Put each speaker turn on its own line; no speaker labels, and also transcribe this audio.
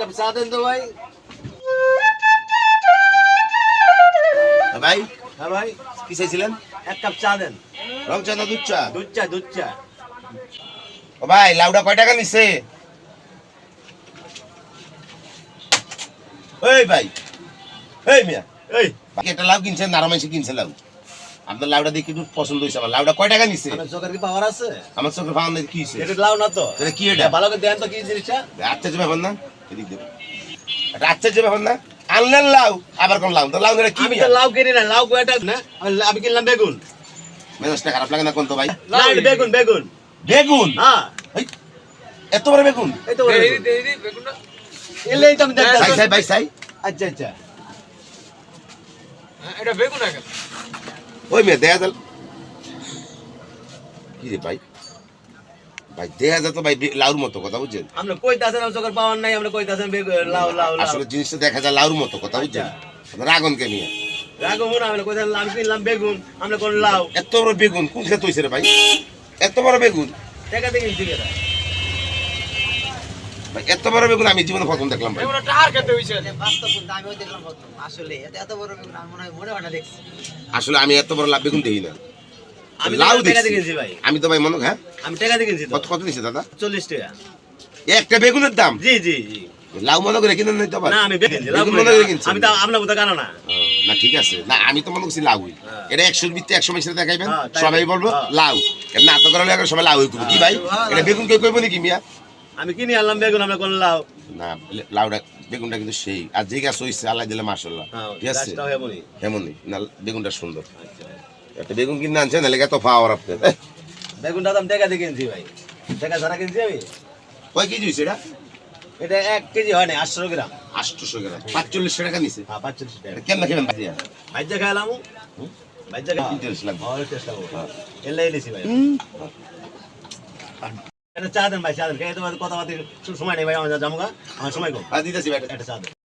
Cup চা দেন তো ভাই।
ভাই
হ্যাঁ ভাই,
কি চাইছিলেন?
এক কাপ চা দেন।
রং চা না দুধ চা?
দুধ চা, দুধ চা।
ও ভাই লাউডা কয় টাকা নিছে? এই ভাই, এই মিয়া,
এই
বাকি একটা লাউ কিনছেন, নারা মাইসে কিনছে লাউ। আপনার লাউডা দেখে একটু পছন্দ হয়েছে আমার। লাউডা কয় টাকা নিছে?
আমার চোখের কি পাওয়ার আছে?
আমার চোখের ফাউন কি হয়েছে?
এটা লাউ না তো?
এটা কি এটা?
ভালো করে দেন তো কি জিনিসটা।
আশ্চর্য ব্যাপার না? এদিক দেবো। এটা আশ্চর্য ব্যাপার না? আনলেন লাউ, আবার কোন লাউ? তো লাউ এটা কি
আমি
মিয়া?
তো লাউ কিনি না, লাউ কয়টা না, আমি কিনলাম বেগুন।
মেজাজটা খারাপ লাগে না কোন তো ভাই?
লাউ বেগুন, বেগুন।
বেগুন?
হ্যাঁ,
এই, এত বড় বেগুন?
এই তো বেগুনটা। এলেই তো আমি দেখতে
সাই সাই ভাই সাই।
আচ্ছা আচ্ছা।
এটা বেগুন আগে
ওই মেয়ে দেখা যাল কি রে ভাই, ভাই দেখা যায় তো ভাই লাউর মতো কথা বুঝছেন?
আমরা কইতাছেন চোখের পাওয়ার নাই, আমরা কইতাছেন লাউ লাউ লাউ।
আসলে জিনিসটা দেখা যায় লাউর মতো কথা বুঝছেন? রাগন কে নিয়ে
রাগো মনে আমরা কইতাছেন আমি কিনলাম বেগুন, আমরা কোন লাউ।
এত বড় বেগুন কোন খেতে হয়েছে রে ভাই? এত বড় বেগুন
টাকা দিয়ে কিনছি কেন?
ভাই, এত বড় বেগুন আমি জীবনে প্রথম দেখলাম ভাই।
বেগুনটা টার খেতে হইছে
বাস্তব কিন্তু আমিও দেখলাম প্রথম। আসলে এত বড় বেগুন আমি মনে হয় না দেখছি।
আসলে আমি এত বড় লাভ বেগুন দেখি না।
আমি
লাউ
টাকা দিয়ে
দেখছি
কিনছি ভাই।
আমি তো ভাই মনে হ্যাঁ
আমি টাকা দিয়ে কিনছি তো।
কত কত দিছে দাদা?
40 টাকা।
একটা বেগুনের দাম?
জি জি জি।
লাউ মনে করে কিনে নিতে পারে
না আমি বেগুন লাউ
বেগুন মনে করে কিনছি
আমি তো আপনার মতো কানা না।
না ঠিক আছে, না আমি তো মনে করছি লাউই।
হ্যাঁ।
এটা 100 ভিত্তি 100 মাইসে দেখাইবেন,
হ্যাঁ, তাই
সবাই বলবো
হ্যাঁ।
লাউ। এর না তো করালে এখন সবাই লাউই করবে কি ভাই? এটা বেগুন কেউ কইবো নাকি মিয়া?
আমি কিনে আনলাম বেগুন, আমরা কোন লাউ।
না লাউটা বেগুনটা কিন্তু সেই আর যে গাছ হইছে আল্লাহ দিলে মাশাআল্লাহ
হ্যাঁ,
ঠিক আছে
গাছটাও এমনই।
এমনই না বেগুনটা সুন্দর। একটা বেগুন কিনে আনছেন নাহলে এত পাওয়ার আপনার
বেগুনটা তো আমি টাকা দিয়ে কিনছি ভাই। টাকা ছাড়া কিনছি আমি।
কয় কেজি হয়েছে এটা?
এটা 1 কেজি হয় না, 800 গ্রাম।
800 গ্রাম 45 টাকা নিছে।
হ্যাঁ 45 টাকা।
এটা কেমন খাবেন ভাইয়া?
ভাইজা খাইলাম। ভাইজা খাই।
ইন্টারেস্ট লাগবে।
আর টেস্ট লাগবে। এলাই নিছি ভাই। এটা চা দেন ভাই, চা দেন। এই তোমার কথা বলতে সময় নেই ভাই, আমার জামগা। আমার সময় কম।
আর দিতেছি ভাই
এটা চা দেন।